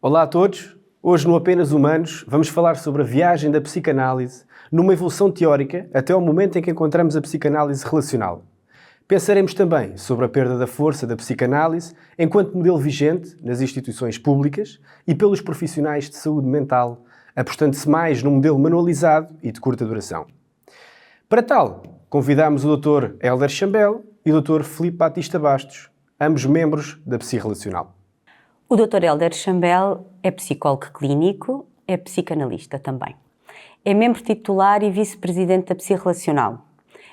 Olá a todos! Hoje no Apenas Humanos vamos falar sobre a viagem da psicanálise numa evolução teórica até ao momento em que encontramos a psicanálise relacional. Pensaremos também sobre a perda da força da psicanálise enquanto modelo vigente nas instituições públicas e pelos profissionais de saúde mental, apostando-se mais num modelo manualizado e de curta duração. Para tal, convidamos o Dr. Hélder Chambel e o Dr. Filipe Batista Bastos, ambos membros da Psi Relacional. O Dr. Hélder Chambel é psicólogo clínico, é psicanalista também. É membro titular e vice-presidente da Psi Relacional.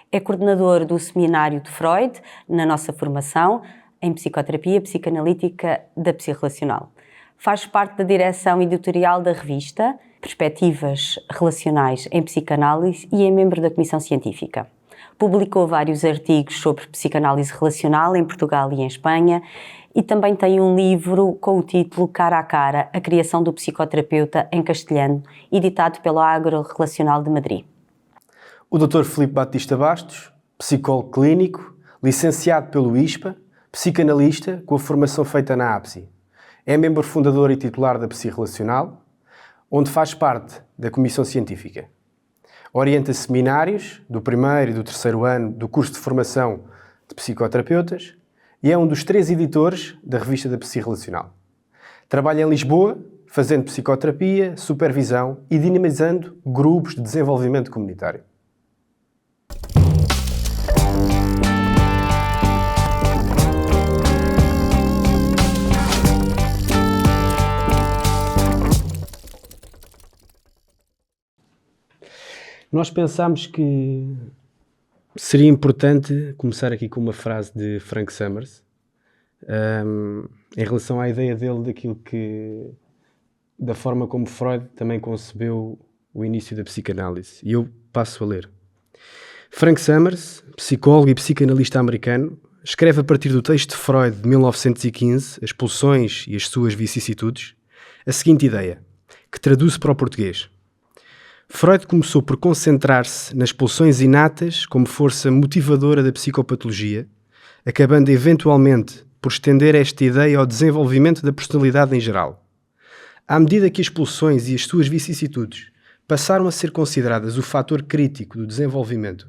É coordenador do seminário de Freud, na nossa formação, em psicoterapia psicanalítica da Psi Relacional. Faz parte da direção editorial da revista Perspectivas Relacionais em Psicanálise e é membro da Comissão Científica. Publicou vários artigos sobre psicanálise relacional em Portugal e em Espanha e também tem um livro com o título Cara a Cara, a criação do psicoterapeuta em castelhano, editado pela Agro Relacional de Madrid. O Dr. Filipe Batista Bastos, psicólogo clínico, licenciado pelo ISPA, psicanalista com a formação feita na APSI. É membro fundador e titular da Psi Relacional, onde faz parte da Comissão Científica. Orienta seminários do primeiro e do terceiro ano do curso de formação de psicoterapeutas e é um dos 3 editores da revista da Psi Relacional. Trabalha em Lisboa, fazendo psicoterapia, supervisão e dinamizando grupos de desenvolvimento comunitário. Nós pensámos que seria importante começar aqui com uma frase de Frank Summers em relação à ideia dele da forma como Freud também concebeu o início da psicanálise. E eu passo a ler. Frank Summers, psicólogo e psicanalista americano, escreve a partir do texto de Freud de 1915, As Pulsões e as Suas Vicissitudes, a seguinte ideia, que traduz para o português. Freud começou por concentrar-se nas pulsões inatas como força motivadora da psicopatologia, acabando eventualmente por estender esta ideia ao desenvolvimento da personalidade em geral. À medida que as pulsões e as suas vicissitudes passaram a ser consideradas o fator crítico do desenvolvimento,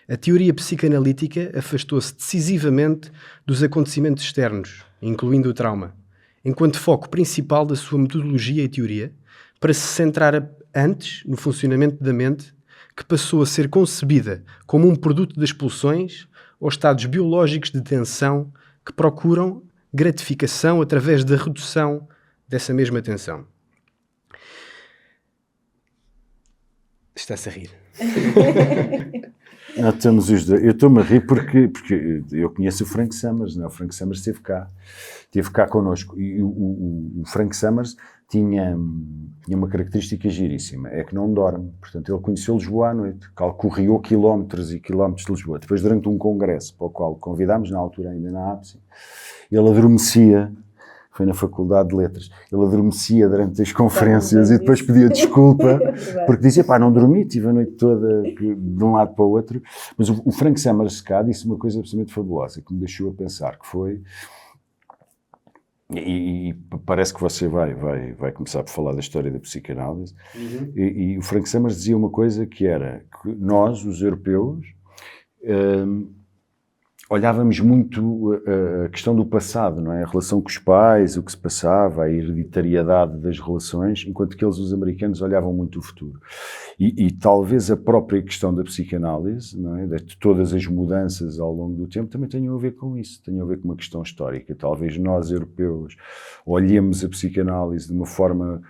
a teoria psicanalítica afastou-se decisivamente dos acontecimentos externos, incluindo o trauma, enquanto foco principal da sua metodologia e teoria, para se centrar antes no funcionamento da mente, que passou a ser concebida como um produto das pulsões ou estados biológicos de tensão que procuram gratificação através da redução dessa mesma tensão. Está-se a rir. Nós estamos os dois. Eu estou-me a rir porque eu conheço o Frank Summers, não é? O Frank Summers esteve cá connosco. E o Frank Summers tinha uma característica giríssima, é que não dorme. Portanto, ele conheceu Lisboa à noite, correu quilómetros e quilómetros de Lisboa. Depois, durante um congresso para o qual convidámos, na altura ainda na APSI, ele adormecia, foi na Faculdade de Letras, ele adormecia durante as conferências e depois pedia desculpa, porque dizia, não dormi, tive a noite toda de um lado para o outro. Mas o Frank Summers cá disse uma coisa absolutamente fabulosa, que me deixou a pensar, que foi... E parece que você vai começar por falar da história da psicanálise. Uhum. E o Frank Summers dizia uma coisa que era que nós, os europeus, olhávamos muito a questão do passado, não é? A relação com os pais, o que se passava, a hereditariedade das relações, enquanto que os americanos olhavam muito o futuro. E talvez a própria questão da psicanálise, não é? De todas as mudanças ao longo do tempo, também tenham a ver com isso, tenham a ver com uma questão histórica. Talvez nós, europeus, olhemos a psicanálise de uma forma...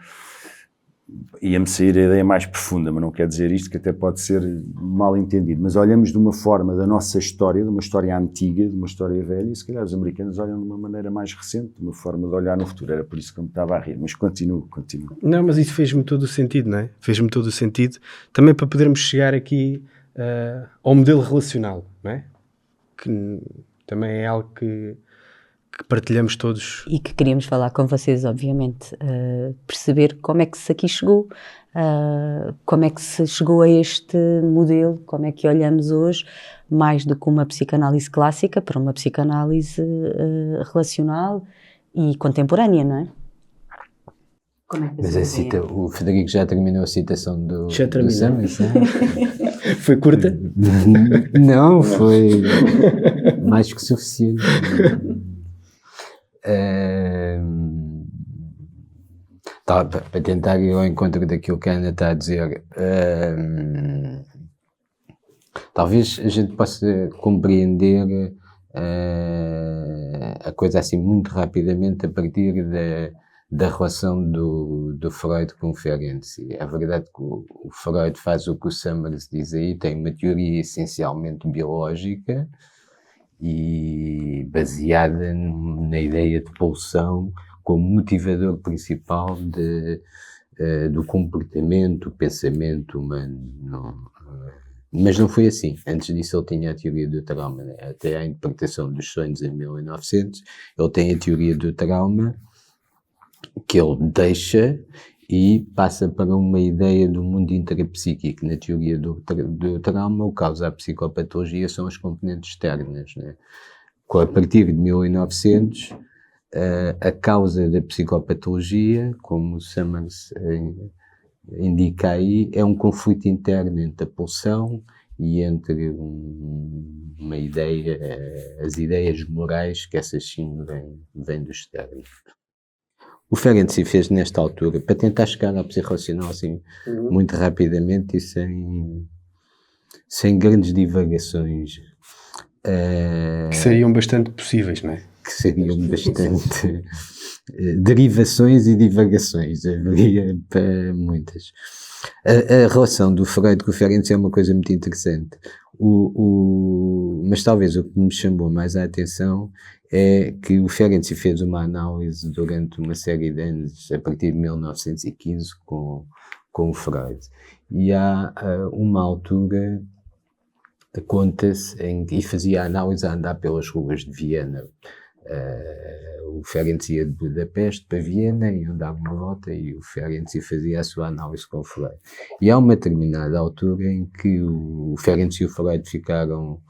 Ia-me sair a ideia mais profunda, mas não quer dizer isto, que até pode ser mal entendido, mas olhamos de uma forma da nossa história, de uma história antiga, de uma história velha, e se calhar os americanos olham de uma maneira mais recente, de uma forma de olhar no futuro. Era por isso que eu me estava a rir, mas continuo. Não, mas isso fez-me todo o sentido, não é? Fez-me todo o sentido, também para podermos chegar aqui ao modelo relacional, não é? Que também é algo que partilhamos todos. E que queríamos falar com vocês, obviamente, perceber como é que se aqui chegou, como é que se chegou a este modelo, como é que olhamos hoje, mais do que uma psicanálise clássica, para uma psicanálise relacional e contemporânea, não é? Como é que Mas o Frederico já terminou a citação do Summers, né? Foi curta? Não, foi mais que suficiente. Para tentar ir ao encontro daquilo que a Ana está a dizer, talvez a gente possa compreender a coisa assim muito rapidamente a partir da relação do Freud com o Ferenczi. É verdade que o Freud faz o que o Summers diz aí, tem uma teoria essencialmente biológica e baseada na ideia de pulsão como motivador principal do comportamento, do pensamento humano. Mas não foi assim. Antes disso ele tinha a teoria do trauma, né? Até a interpretação dos sonhos em 1900, ele tem a teoria do trauma que ele deixa e passa para uma ideia do mundo intrapsíquico. Na teoria do trauma, o que causa a psicopatologia são as componentes externas, né? A partir de 1900, a causa da psicopatologia, como o Summers indica aí, é um conflito interno entre a pulsão e entre uma ideia, as ideias morais, que essas sim vêm do externo. O Ferenczi fez nesta altura, para tentar chegar ao psirracional assim, muito rapidamente e sem grandes divagações. Que seriam bastante possíveis, não é? Que seriam bastante derivações e divagações, haveria para muitas. A relação do Freud com o Ferenczi é uma coisa muito interessante. Mas talvez o que me chamou mais a atenção é que o Ferenczi fez uma análise durante uma série de anos, a partir de 1915, com o Freud. E há uma altura, conta-se, e fazia a análise a andar pelas ruas de Viena. O Ferenczi ia de Budapeste para Viena e andava uma volta e o Ferenczi fazia a sua análise com o Freud. E há uma determinada altura em que o Ferenczi e o Freud ficaram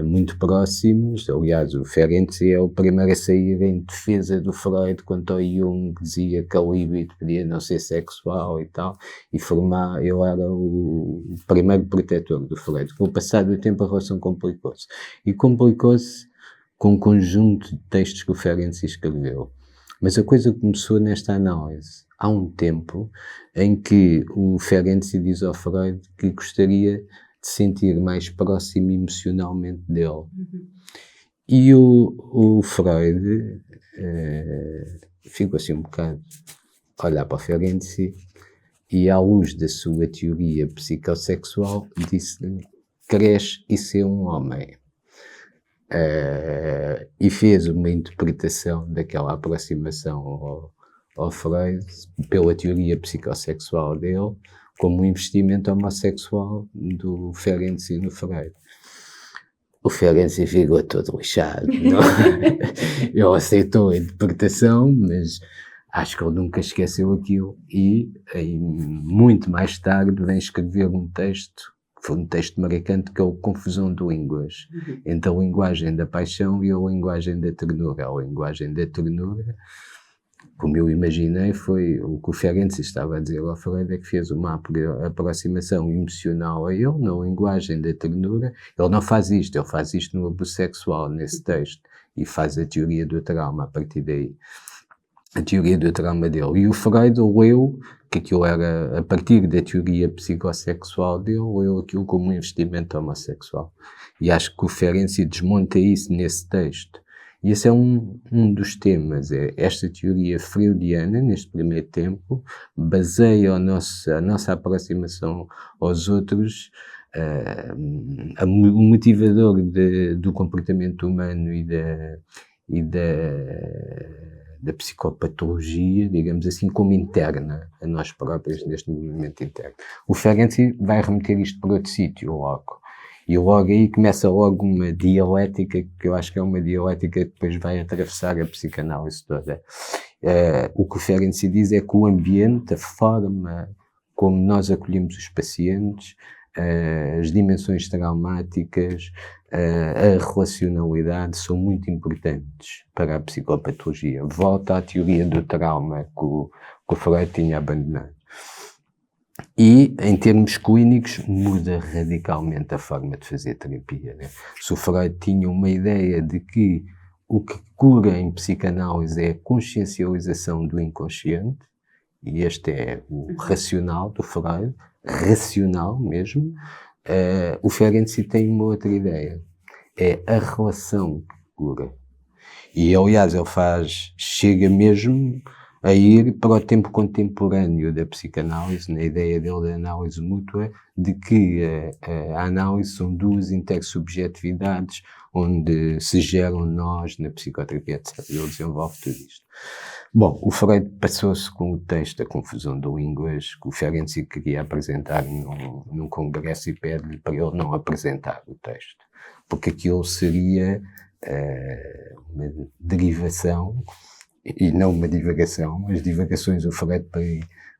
muito próximos. Aliás, o Ferenczi é o primeiro a sair em defesa do Freud quanto ao Jung, dizia que a libido podia não ser sexual e tal, e ele era o primeiro protetor do Freud. Com o passar do tempo a relação complicou-se. E complicou-se com um conjunto de textos que o Ferenczi escreveu. Mas a coisa começou nesta análise. Há um tempo em que o Ferenczi diz ao Freud que gostaria de sentir mais próximo emocionalmente dele. E o Freud ficou assim um bocado a olhar para o Ferenczi e, à luz da sua teoria psicossexual, disse-lhe: cresce e ser um homem. E fez uma interpretação daquela aproximação ao Freud pela teoria psicossexual dele como um investimento homossexual do Ferenczi no Freud. O Ferenczi ficou todo lixado. Ele aceitou a interpretação, mas acho que ele nunca esqueceu aquilo e muito mais tarde vem escrever um texto, que foi um texto marcante, que é o Confusão de Línguas, entre a linguagem da paixão e a linguagem da ternura. A linguagem da ternura, como eu imaginei, foi o que o Ferenczi estava a dizer ao Freud, é que fez uma aproximação emocional a ele, na linguagem da ternura. Ele não faz isto, ele faz isto no abuso sexual, nesse texto, e faz a teoria do trauma a partir daí. A teoria do trauma dele. E o Freud leu que aquilo era, a partir da teoria psicossexual dele, leu aquilo como um investimento homossexual. E acho que o Ferenczi desmonta isso nesse texto. E esse é um dos temas, é esta teoria freudiana, neste primeiro tempo, baseia a nossa aproximação aos outros, o motivador do comportamento humano e da psicopatologia, digamos assim, como interna a nós próprios, neste movimento interno. O Ferenczi vai remeter isto para outro sítio logo. E logo aí começa logo uma dialética, que eu acho que é uma dialética que depois vai atravessar a psicanálise toda. O que o Ferenczi diz é que o ambiente, a forma como nós acolhemos os pacientes, as dimensões traumáticas, a relacionalidade são muito importantes para a psicopatologia. Volta à teoria do trauma que o Freud tinha abandonado. E, em termos clínicos, muda radicalmente a forma de fazer terapia, né? Se o Freud tinha uma ideia de que o que cura em psicanálise é a consciencialização do inconsciente, e este é o racional do Freud, racional mesmo, o Ferenczi tem uma outra ideia. É a relação que cura. E, aliás, ele chega mesmo a ir para o tempo contemporâneo da psicanálise, na ideia dele da análise mútua, de que a análise são duas intersubjetividades onde se geram nós na psicoterapia, etc. Ele desenvolve tudo isto. Bom, o Freud passou-se com o texto A Confusão de Línguas, que o Ferenczi queria apresentar num congresso, e pede-lhe para ele não apresentar o texto, porque aquilo seria uma derivação e não uma divagação. As divagações o Freud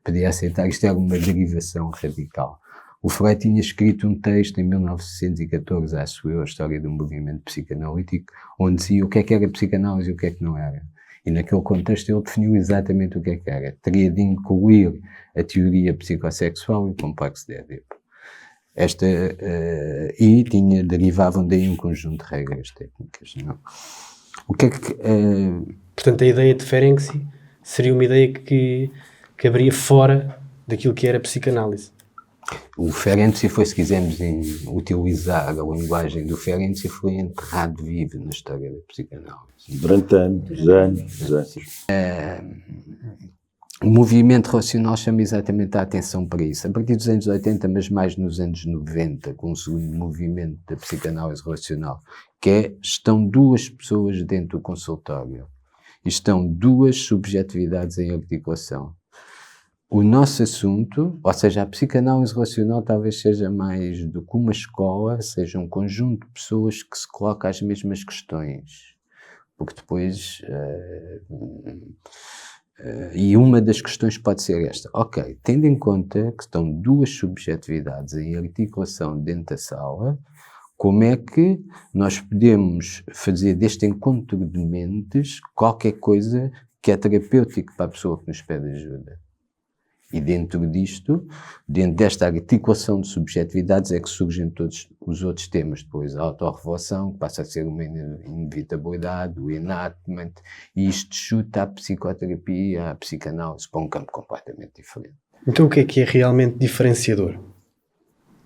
podia aceitar, isto era uma derivação radical. O Freud tinha escrito um texto em 1914, acho eu, a história do movimento psicanalítico, onde dizia o que era psicanálise e o que não era. E naquele contexto ele definiu exatamente o que era. Teria de incluir a teoria psicossexual e o complexo de Édipo. E derivavam daí um conjunto de regras técnicas. Não? O que é que... Portanto, a ideia de Ferenczi seria uma ideia que caberia fora daquilo que era a psicanálise. O Ferenczi foi, se quisermos utilizar a linguagem do Ferenczi, foi enterrado vivo na história da psicanálise. Durante anos. O movimento racional chama exatamente a atenção para isso. A partir dos anos 80, mas mais nos anos 90, com o segundo movimento da psicanálise racional, que é, estão duas pessoas dentro do consultório. E estão duas subjetividades em articulação. O nosso assunto, ou seja, a psicanálise racional talvez seja mais do que uma escola, seja um conjunto de pessoas que se coloca as mesmas questões. Porque depois... e uma das questões pode ser esta. Ok, tendo em conta que estão duas subjetividades em articulação dentro da sala, como é que nós podemos fazer deste encontro de mentes qualquer coisa que é terapêutico para a pessoa que nos pede ajuda? E dentro disto, dentro desta articulação de subjetividades, é que surgem todos os outros temas. Depois a autorrevelação, que passa a ser uma inevitabilidade, o enactment, e isto chuta a psicoterapia, a psicanálise para um campo completamente diferente. Então o que é realmente diferenciador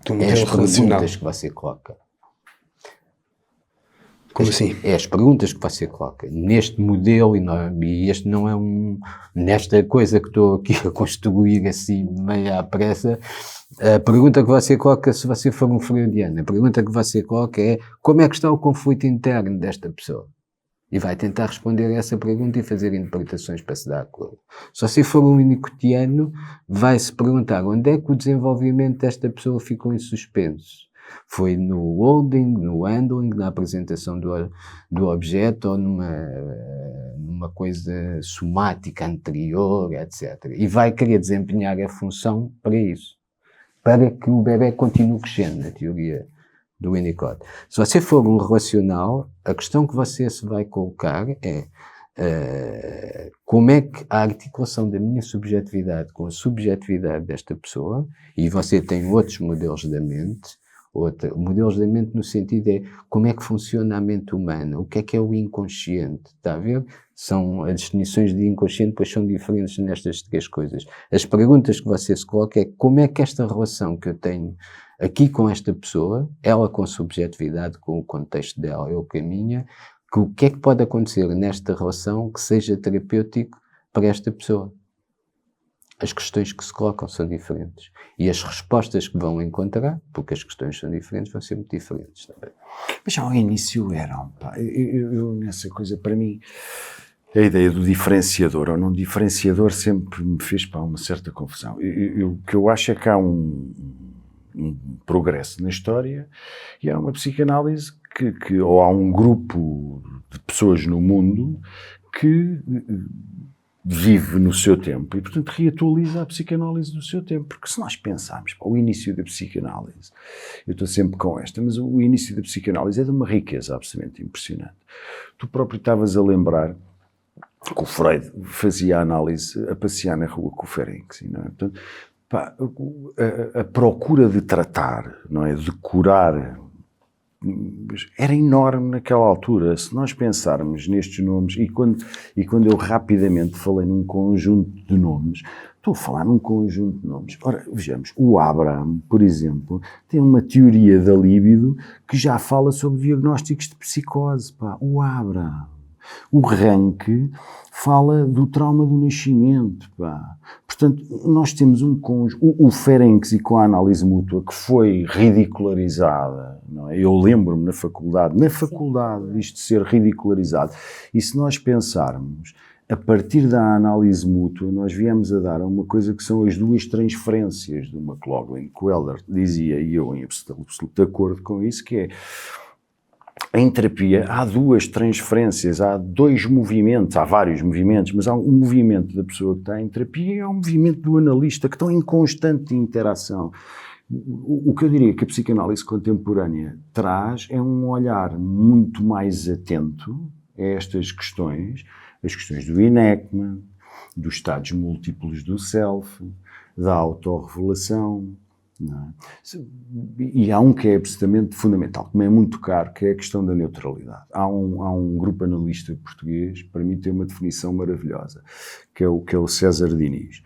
do modelo as relacional? Perguntas que você coloca. Como assim? É as perguntas que você coloca. Neste modelo, e este não é nesta coisa que estou aqui a construir assim, meio à pressa, a pergunta que você coloca, se você for um freudiano, a pergunta que você coloca é como é que está o conflito interno desta pessoa? E vai tentar responder a essa pergunta e fazer interpretações para se dar acordo. Se você for um winnicottiano, vai-se perguntar onde é que o desenvolvimento desta pessoa ficou em suspenso. Foi no holding, no handling, na apresentação do objeto ou numa coisa somática anterior, etc. E vai querer desempenhar a função para isso, para que o bebê continue crescendo, na teoria do Winnicott. Se você for um relacional, a questão que você se vai colocar é como é que a articulação da minha subjetividade com a subjetividade desta pessoa, e você tem outros modelos da mente, modelos da mente no sentido é como é que funciona a mente humana, o que é o inconsciente, está a ver? As definições de inconsciente depois são diferentes nestas três coisas. As perguntas que você se coloca é como é que esta relação que eu tenho aqui com esta pessoa, ela com a subjetividade, com o contexto dela, eu com a minha, o que é que pode acontecer nesta relação que seja terapêutico para esta pessoa? As questões que se colocam são diferentes. E as respostas que vão encontrar, porque as questões são diferentes, vão ser muito diferentes também. Mas ao início eram, eu nessa coisa, para mim, a ideia do diferenciador ou não diferenciador sempre me fez uma certa confusão. O que eu acho é que há um progresso na história e há uma psicanálise ou há um grupo de pessoas no mundo que vive no seu tempo e, portanto, reatualiza a psicanálise do seu tempo. Porque se nós pensarmos, o início da psicanálise, eu estou sempre com esta, mas o início da psicanálise é de uma riqueza absolutamente impressionante. Tu próprio estavas a lembrar que o Freud fazia a análise a passear na rua com o Ferenczi, não é? Portanto, a procura de tratar, não é? De curar, era enorme naquela altura. Se nós pensarmos nestes nomes, e quando eu rapidamente falei num conjunto de nomes, estou a falar num conjunto de nomes. Ora, vejamos, o Abraham, por exemplo, tem uma teoria da libido que já fala sobre diagnósticos de psicose. Pá. O Abraham. O Ranke fala do trauma do nascimento. Pá. Portanto, nós temos um conjunto. O Ferenczi com a análise mútua, que foi ridicularizada, não é? Eu lembro-me na faculdade disto ser ridicularizado. E se nós pensarmos, a partir da análise mútua, nós viemos a dar a uma coisa que são as duas transferências do McLaughlin, que o Helder dizia, e eu em absoluto acordo com isso, que é: em terapia há duas transferências, há dois movimentos, há vários movimentos, mas há um movimento da pessoa que está em terapia e há um movimento do analista, que estão em constante interação. O que eu diria que a psicanálise contemporânea traz é um olhar muito mais atento a estas questões, as questões do enigma, dos estados múltiplos do self, da autorrevelação. Não é? E há um que é absolutamente fundamental, que me é muito caro, que é a questão da neutralidade. Há um grupo analista português, para mim tem uma definição maravilhosa, que é o César Diniz,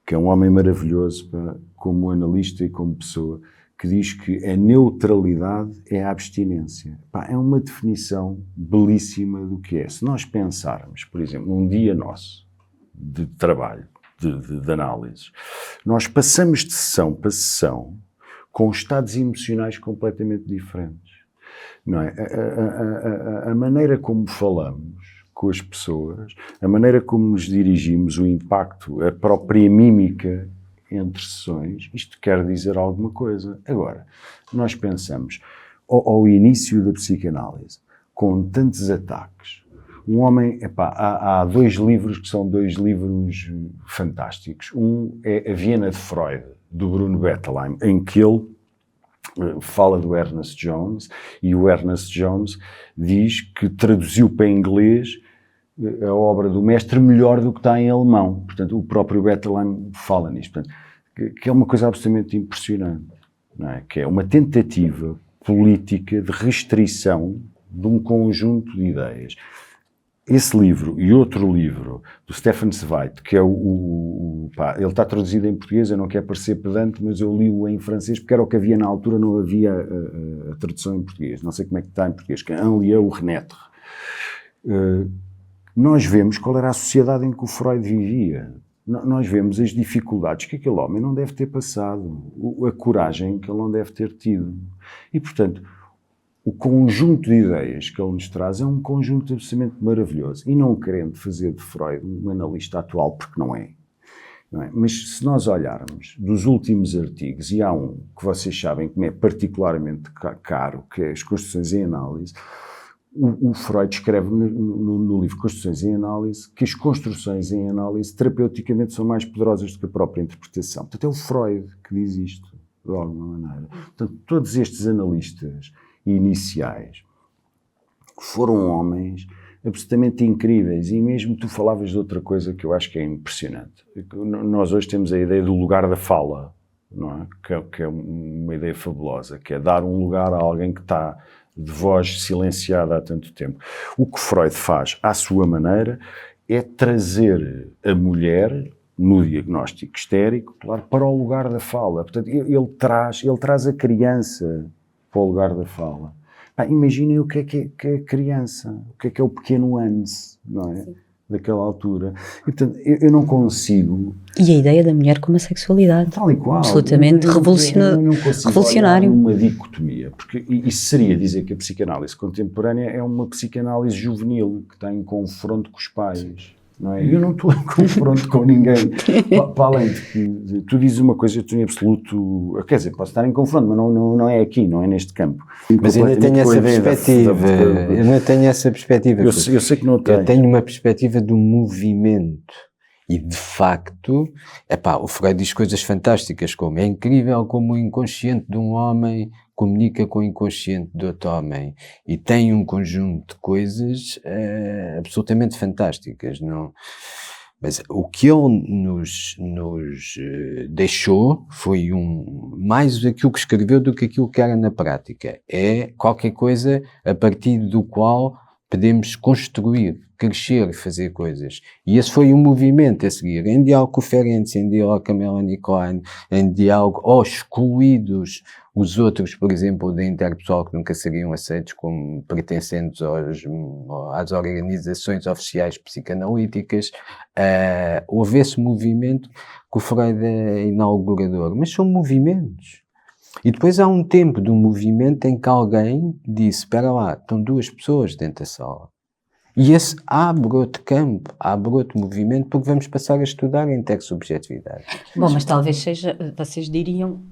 que é um homem maravilhoso como analista e como pessoa, que diz que a neutralidade é a abstinência. É uma definição belíssima do que é. Se nós pensarmos, por exemplo, num dia nosso de trabalho, de análises, nós passamos de sessão para sessão com estados emocionais completamente diferentes. Não é? A maneira como falamos com as pessoas, a maneira como nos dirigimos, o impacto, a própria mímica entre sessões, isto quer dizer alguma coisa. Agora, nós pensamos, ao início da psicanálise, com tantos ataques, um homem, há dois livros que são dois livros fantásticos. Um é A Viena de Freud, do Bruno Bettelheim, em que ele fala do Ernest Jones, e o Ernest Jones diz que traduziu para inglês a obra do mestre melhor do que está em alemão. Portanto, o próprio Bettelheim fala nisto. Portanto, que é uma coisa absolutamente impressionante, não é? Que é uma tentativa política de restrição de um conjunto de ideias. Esse livro e outro livro do Stefan Zweig, que é ele está traduzido em português, eu não quero parecer pedante, mas eu li-o em francês porque era o que havia na altura, não havia a tradução em português. Não sei como é que está em português, que é Henri ou Renetre. Nós vemos qual era a sociedade em que o Freud vivia. Nós vemos as dificuldades que aquele homem não deve ter passado, a coragem que ele não deve ter tido. E, portanto, o conjunto de ideias que ele nos traz é um conjunto absolutamente maravilhoso. E não querendo fazer de Freud um analista atual, porque não é. Mas se nós olharmos dos últimos artigos, e há um que vocês sabem que me é particularmente caro, que é As Construções em Análise, o Freud escreve no livro Construções em Análise que as construções em análise terapeuticamente são mais poderosas do que a própria interpretação. Portanto, é o Freud que diz isto, de alguma maneira. Portanto, todos estes analistas iniciais foram homens absolutamente incríveis, e mesmo tu falavas de outra coisa que eu acho que é impressionante. Nós hoje temos a ideia do lugar da fala, não é? Que é uma ideia fabulosa, que é dar um lugar a alguém que está de voz silenciada há tanto tempo. O que Freud faz à sua maneira é trazer a mulher no diagnóstico histérico, claro, para o lugar da fala. Portanto, ele traz a criança para o lugar da fala. Imaginem o que é a criança, o que é o pequeno Hans, não é? Sim. Daquela altura. E, portanto, eu não consigo... E a ideia da mulher com uma sexualidade tal e qual, absolutamente revolucionário. Eu não consigo olhar numa dicotomia, porque isso seria dizer que a psicanálise contemporânea é uma psicanálise juvenil, que está em confronto com os pais. não é? Eu não estou em confronto com ninguém. Para além de que tu dizes uma coisa, eu estou em absoluto... Quer dizer, posso estar em confronto, mas não é aqui, não é neste campo. Mas eu ainda tenho essa perspectiva. Eu não tenho essa perspectiva. Eu sei que não tenho. Eu tenho uma perspectiva do movimento. E, de facto, o Freud diz coisas fantásticas, como é incrível como o inconsciente de um homem comunica com o inconsciente de outro homem, e tem um conjunto de coisas absolutamente fantásticas, não? Mas o que ele nos deixou foi mais aquilo que escreveu do que aquilo que era na prática. É qualquer coisa a partir do qual podemos construir, crescer, fazer coisas. E esse foi um movimento a seguir, em diálogo com o Ferenczi, em diálogo com a Melanie Klein, em diálogo aos excluídos, os outros, por exemplo, da interpessoal, que nunca seriam aceitos como pertencentes às organizações oficiais psicanalíticas. Houve esse movimento que o Freud é inaugurador, mas são movimentos. E depois há um tempo do movimento em que alguém disse, espera lá, estão duas pessoas dentro da sala. E esse abre outro campo, abre outro movimento, porque vamos passar a estudar a intersubjetividade. Bom, mas talvez seja, vocês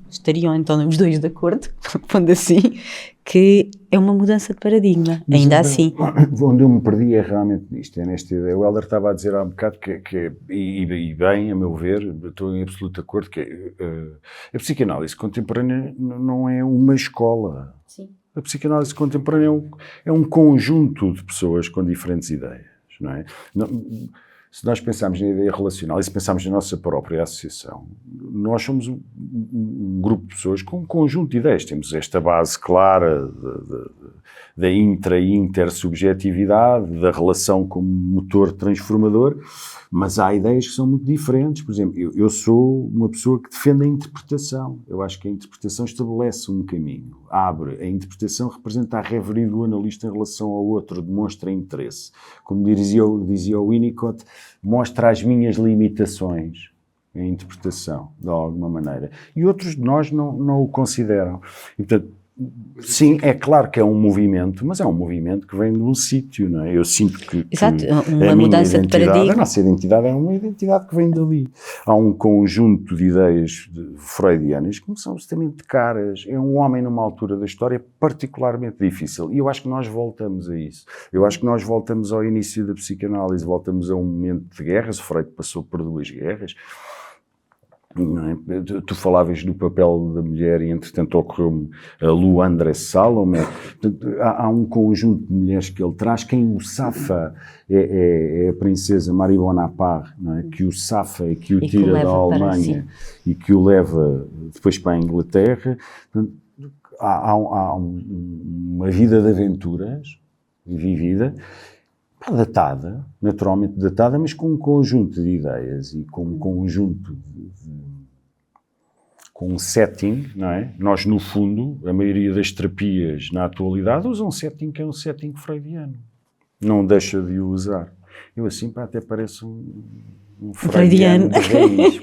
estariam então os dois de acordo, pondo assim, que é uma mudança de paradigma, mas ainda assim. Onde eu me perdi é realmente nisto, é nesta ideia. O Helder estava a dizer há um bocado e bem, a meu ver, estou em absoluto acordo, que a psicanálise contemporânea não é uma escola. Sim. A psicanálise contemporânea é um conjunto de pessoas com diferentes ideias, não é? Se nós pensarmos na ideia relacional e se pensarmos na nossa própria associação, nós somos um grupo de pessoas com um conjunto de ideias. Temos esta base clara da intra- e intersubjetividade, da relação como motor transformador, mas há ideias que são muito diferentes. Por exemplo, eu sou uma pessoa que defende a interpretação. Eu acho que a interpretação estabelece um caminho, abre. A interpretação representa a reverie do analista em relação ao outro, demonstra interesse. Como dizia o Winnicott, mostra as minhas limitações, a interpretação, de alguma maneira. E outros de nós não o consideram. E, portanto, sim, é claro que é um movimento, mas é um movimento que vem de um sítio, não é? Eu sinto que Exato, uma a mudança de paradigma. A nossa identidade é uma identidade que vem dali. Há um conjunto de ideias freudianas que me são absolutamente caras. É um homem numa altura da história particularmente difícil. E eu acho que nós voltamos a isso. Eu acho que nós voltamos ao início da psicanálise, voltamos a um momento de guerras. O Freud passou por 2 guerras. Não é? Tu falavas do papel da mulher e entretanto ocorreu-me a Lu André Salome. Há um conjunto de mulheres que ele traz. Quem o safa é a princesa Marie Bonaparte, não é? Que o safa e que o tira da Alemanha e que o leva depois para a Inglaterra. Há uma vida de aventuras vivida, datada, naturalmente datada, mas com um conjunto de ideias e com um conjunto com um setting, não é? Nós, no fundo, a maioria das terapias na atualidade usam um setting que é um setting freudiano. Não deixa de o usar. Eu assim, até parece um freudiano de raiz,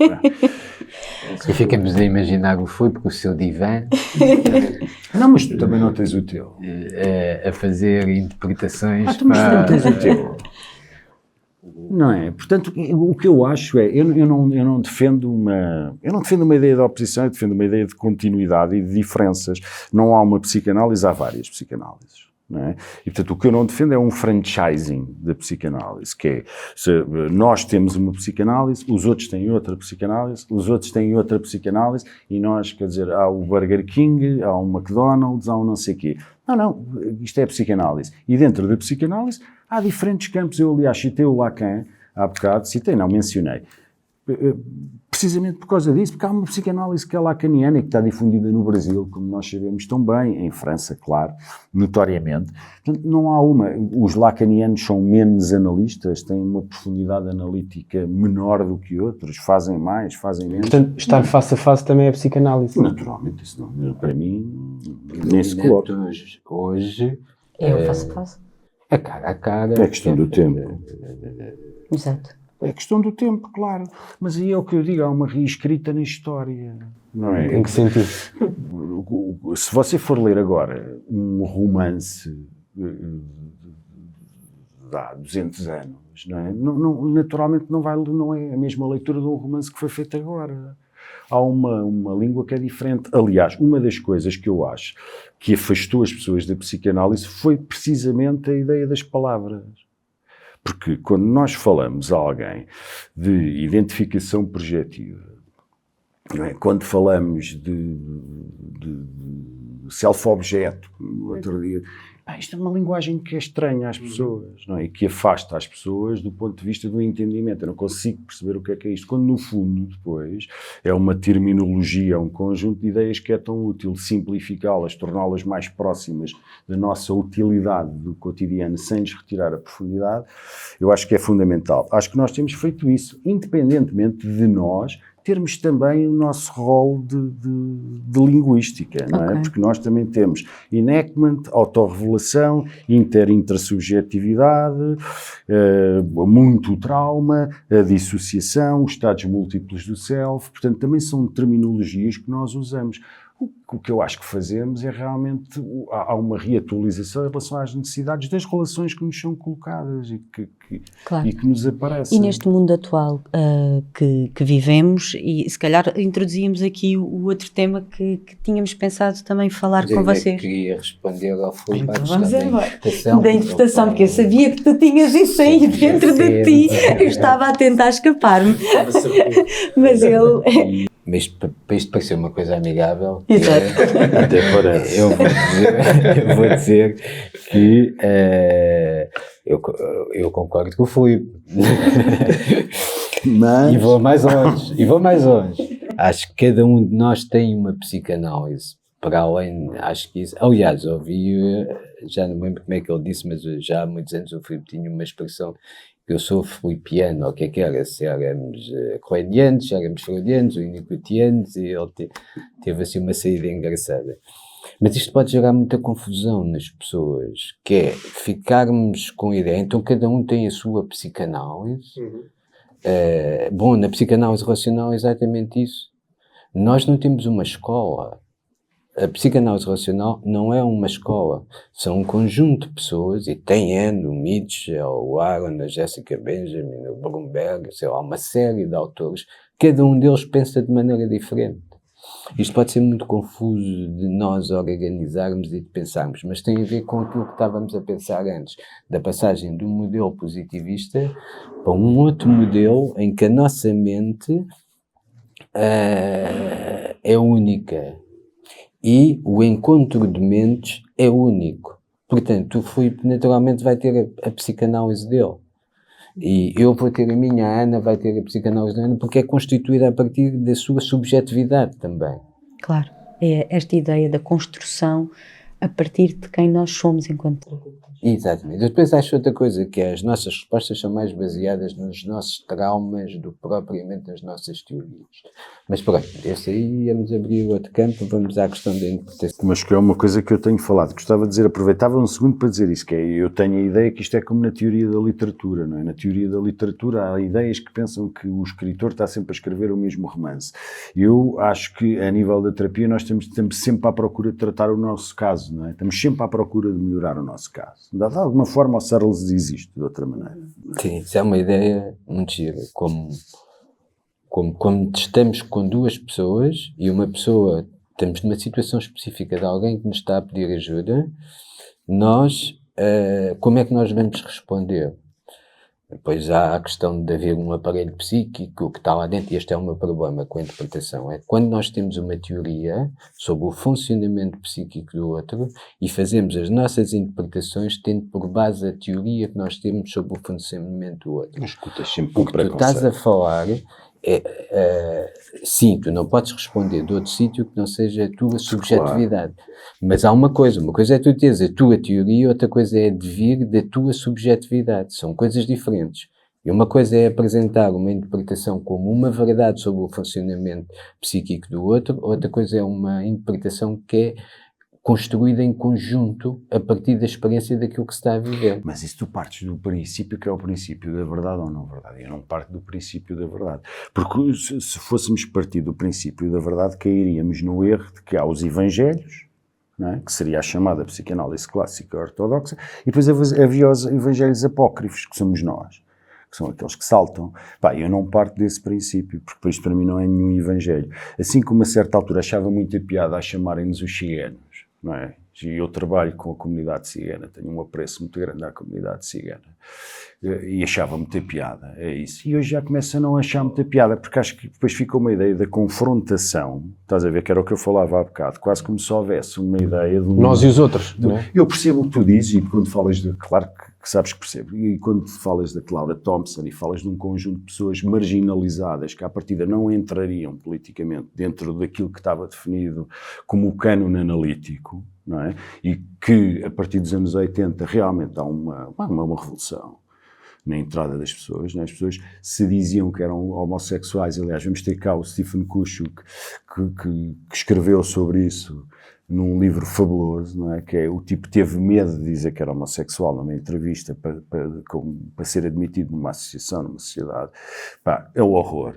E ficamos a imaginar o Filipe com o seu divã. Não, mas tu também não tens o teu. A fazer interpretações. Mas tu não tens o teu. Não é? Portanto, o que eu acho é, eu não defendo uma ideia de oposição, eu defendo uma ideia de continuidade e de diferenças. Não há uma psicanálise, há várias psicanálises. Não é? E, portanto, o que eu não defendo é um franchising da psicanálise, que é, se nós temos uma psicanálise, os outros têm outra psicanálise, os outros têm outra psicanálise, e nós, quer dizer, há o Burger King, há o McDonald's, há um não sei quê. Não, isto é psicanálise. E dentro da psicanálise há diferentes campos. Eu, aliás, citei o Lacan há bocado, mencionei. Precisamente por causa disso, porque há uma psicanálise que é lacaniana e que está difundida no Brasil, como nós sabemos tão bem, em França, claro, notoriamente. Portanto, não há uma. Os lacanianos são menos analistas, têm uma profundidade analítica menor do que outros, fazem mais, fazem menos. Portanto, estar face a face também é psicanálise. Naturalmente, isso não, para mim, nem se coloca. Hoje É o face a face. É cara a cara. É questão do tempo. Exato. É questão do tempo, claro. Mas aí é o que eu digo, há uma reescrita na história. Não é? Em que sentido? Se você for ler agora um romance de há 200 anos, não é? Naturalmente não é a mesma leitura de um romance que foi feito agora. Há uma língua que é diferente. Aliás, uma das coisas que eu acho que afastou as pessoas da psicanálise foi precisamente a ideia das palavras. Porque quando nós falamos a alguém de identificação projetiva, não é? Quando falamos de self-objeto, no outro dia, isto é uma linguagem que é estranha às pessoas, não é? E que afasta as pessoas do ponto de vista do entendimento. Eu não consigo perceber o que é isto, quando no fundo depois é uma terminologia, um conjunto de ideias que é tão útil simplificá-las, torná-las mais próximas da nossa utilidade do cotidiano sem nos retirar a profundidade. Eu acho que é fundamental. Acho que nós temos feito isso, independentemente de nós termos também o nosso rol de linguística, não é? Porque nós também temos enactment, autorrevelação, intersubjetividade, muito trauma, a dissociação, os estados múltiplos do self, portanto também são terminologias que nós usamos. O que eu acho que fazemos é realmente, há uma reatualização em relação às necessidades das relações que nos são colocadas e que nos aparecem. E neste mundo atual que vivemos, e se calhar introduzíamos aqui o outro tema que tínhamos pensado também falar com vocês. Eu queria responder ao Filipe então vamos embora. Da interpretação, porque eu sabia que tu tinhas isso aí dentro de ti. Eu estava a tentar escapar-me. Mas ele... Mas para isto parecer uma coisa amigável, até parece. Eu vou dizer que eu concordo com o Filipe. Mas... E vou mais longe. Acho que cada um de nós tem uma psicanálise. Para além, acho que isso... Aliás, ouvi, já não me lembro como é que ele disse, mas já há muitos anos o Filipe tinha uma expressão: eu sou filipiano, ou o que é que era? Se éramos coenianos, se éramos freudianos, winnicottianos, e ele teve assim uma saída engraçada. Mas isto pode gerar muita confusão nas pessoas, que é ficarmos com a ideia, então cada um tem a sua psicanálise. Bom, na psicanálise racional é exatamente isso. Nós não temos uma escola. A psicanálise racional não é uma escola, são um conjunto de pessoas, e tem o Mitchell, o Aaron, a Jessica Benjamin, o Bromberg, sei lá, uma série de autores, cada um deles pensa de maneira diferente. Isto pode ser muito confuso de nós organizarmos e de pensarmos, mas tem a ver com aquilo que estávamos a pensar antes, da passagem de um modelo positivista para um outro modelo em que a nossa mente é única. E o encontro de mentes é único. Portanto, o Filipe naturalmente vai ter a psicanálise dele. E eu vou ter a minha, a Ana vai ter a psicanálise da Ana, porque é constituída a partir da sua subjetividade também. Claro, é esta ideia da construção a partir de quem nós somos enquanto terapeutas. Exatamente. Eu depois acho outra coisa, que é as nossas respostas são mais baseadas nos nossos traumas do que propriamente nas nossas teorias. Mas pronto, esse aí íamos abrir outro campo, vamos à questão da interpretação. Mas que é uma coisa que eu tenho falado, gostava de dizer, aproveitava um segundo para dizer isso, que é, eu tenho a ideia que isto é como na teoria da literatura, não é? Na teoria da literatura há ideias que pensam que o escritor está sempre a escrever o mesmo romance. Eu acho que a nível da terapia nós estamos sempre à procura de tratar o nosso caso, não é? Estamos sempre à procura de melhorar o nosso caso. De alguma forma o Searles existe, de outra maneira. Sim, isso é uma ideia muito gira, como estamos com duas pessoas e uma pessoa, estamos numa situação específica de alguém que nos está a pedir ajuda, nós, como é que nós vamos responder? Depois há a questão de haver um aparelho psíquico que está lá dentro, e este é o meu problema com a interpretação, é quando nós temos uma teoria sobre o funcionamento psíquico do outro e fazemos as nossas interpretações tendo por base a teoria que nós temos sobre o funcionamento do outro. Mas escutas sempre com o que tu estás a falar sim, tu não podes responder de outro sítio que não seja a tua subjetividade. Claro. Mas há uma coisa é tu teres a tua teoria, outra coisa é devir da tua subjetividade. São coisas diferentes. E uma coisa é apresentar uma interpretação como uma verdade sobre o funcionamento psíquico do outro, outra coisa é uma interpretação que é construída em conjunto a partir da experiência daquilo que se está a viver. Mas isso tu partes do princípio que é o princípio da verdade ou não verdade. Eu não parto do princípio da verdade. Porque se fôssemos partir do princípio da verdade, cairíamos no erro de que há os evangelhos, não é? Que seria a chamada psicanálise clássica ortodoxa, e depois havia os evangelhos apócrifos, que somos nós, que são aqueles que saltam. Pá, eu não parto desse princípio, porque isto para mim não é nenhum evangelho. Assim como a certa altura achava muita piada a chamarem-nos os ciganos, não é? E eu trabalho com a comunidade cigana, tenho um apreço muito grande à comunidade cigana, e achava muita piada, é isso. E hoje já começo a não achar muita piada, porque acho que depois fica uma ideia da confrontação, estás a ver, que era o que eu falava há bocado, quase como se houvesse uma ideia de... Nós e os outros, não é? Eu percebo o que tu dizes, e quando falas de... Claro que sabes que percebo. E quando falas da Clara Thompson e falas de um conjunto de pessoas marginalizadas que à partida não entrariam politicamente dentro daquilo que estava definido como o cânone analítico, não é? E que a partir dos anos 80 realmente há uma revolução na entrada das pessoas, não é? As pessoas se diziam que eram homossexuais. Aliás, vamos ter cá o Stephen Kushuk que escreveu sobre isso num livro fabuloso, não é? Que é o tipo teve medo de dizer que era homossexual numa entrevista para ser admitido numa associação, numa sociedade. Pá, é o horror.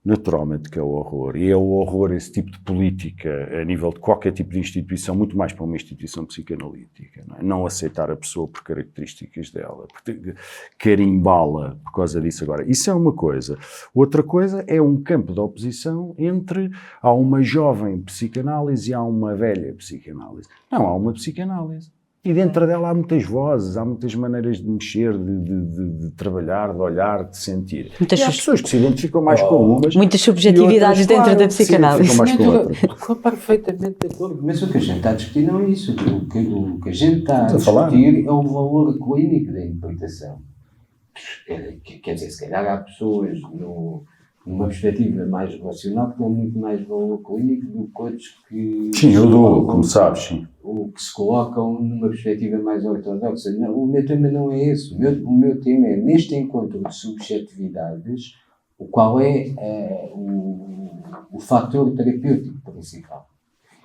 Naturalmente que é o horror. E é o horror esse tipo de política a nível de qualquer tipo de instituição, muito mais para uma instituição psicanalítica. Não é? Não aceitar a pessoa por características dela, carimbá-la por causa disso. Agora, isso é uma coisa. Outra coisa é um campo de oposição entre há uma jovem psicanálise e há uma velha psicanálise. Não, há uma psicanálise. E dentro dela há muitas vozes, há muitas maneiras de mexer, de trabalhar, de olhar, de sentir. Muitas e há pessoas que se identificam mais com umas. Muitas subjetividades outras, dentro claro, da psicanálise. Se identificam mais com outras. Estou perfeitamente de acordo, mas o que a gente está a discutir não é isso. O que a gente está a Estamos a discutir é o valor clínico da interpretação. Quer dizer, se calhar há pessoas numa perspectiva mais relacional que dão muito mais valor clínico do que outros que... Sim, eu dou, como sabes, sim. Ou que se colocam numa perspectiva mais ortodoxa. Não, o meu tema não é esse. O meu tema é, neste encontro de subjetividades, qual é o fator terapêutico principal.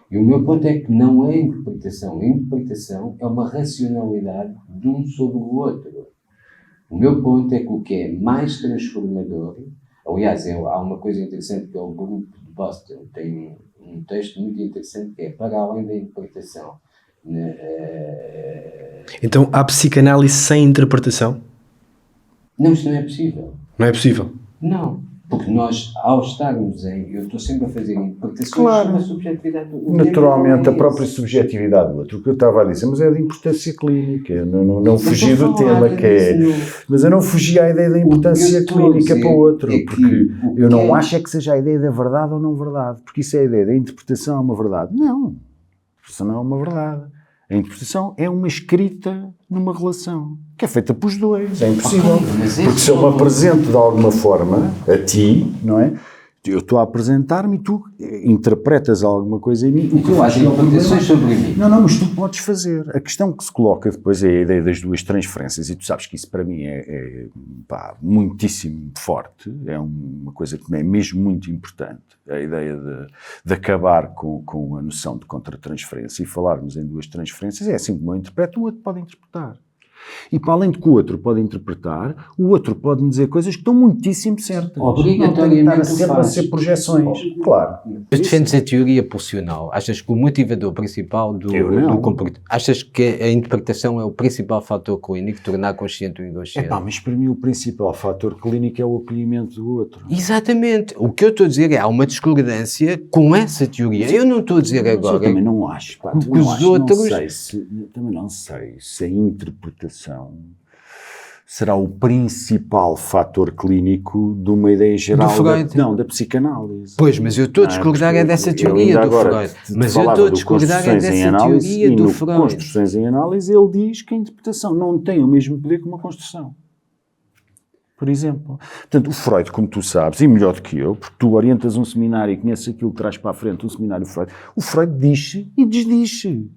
E o meu ponto é que não é interpretação. A interpretação é uma racionalidade de um sobre o outro. O meu ponto é que o que é mais transformador... Aliás, há uma coisa interessante que é o grupo de Boston, tem um texto muito interessante que é para além da interpretação. Então há psicanálise sem interpretação? Não, isto não é possível. Não é possível? Não, porque nós, ao estarmos eu estou sempre a fazer interpretações Claro. sobre a subjetividade do outro. Naturalmente, a própria subjetividade do outro. O que eu estava a dizer, mas é de importância clínica. Eu não fugi do tema, que é... Mas eu não fugi à ideia da importância clínica para o outro, porque eu não acho é que seja a ideia da verdade ou não verdade, porque isso é a ideia da interpretação, é uma verdade. Não, a interpretação não é uma verdade. A interpretação é uma escrita numa relação, que é feita pelos dois, é impossível. Porque se eu me apresento de alguma forma a ti, não é? Eu estou a apresentar-me e tu interpretas alguma coisa em mim. O que eu acho interpretações sobre mim. Não, mas tu podes fazer. A questão que se coloca depois é a ideia das duas transferências, e tu sabes que isso para mim é muitíssimo forte, é uma coisa que é mesmo muito importante, a ideia de acabar com a noção de contra-transferência e falarmos em duas transferências. É assim como eu interpreto, o outro pode interpretar. E para além de que o outro pode interpretar, o outro pode me dizer coisas que estão muitíssimo certas. Obrigatoriamente não tem que estar sempre a ser projeções. Claro. Mas defendes a teoria pulsional. Achas que o motivador principal do comportamento... Achas que a interpretação é o principal fator clínico de tornar consciente o inconsciente? Mas para mim o principal fator clínico é o acolhimento do outro. Exatamente. O que eu estou a dizer é há uma discordância com essa teoria. Eu não estou a dizer agora... Eu também não acho. Também não sei se a interpretação será o principal fator clínico de uma ideia geral da psicanálise. Pois, mas eu estou a discordar dessa teoria do Freud. Mas eu estou a discordar dessa teoria do Freud. Construções em análise, ele diz que a interpretação não tem o mesmo poder que uma construção. Por exemplo. Portanto, o Freud, como tu sabes, e melhor do que eu, porque tu orientas um seminário e conheces aquilo que traz para a frente, um seminário Freud, o Freud diz-se e desdiz-se.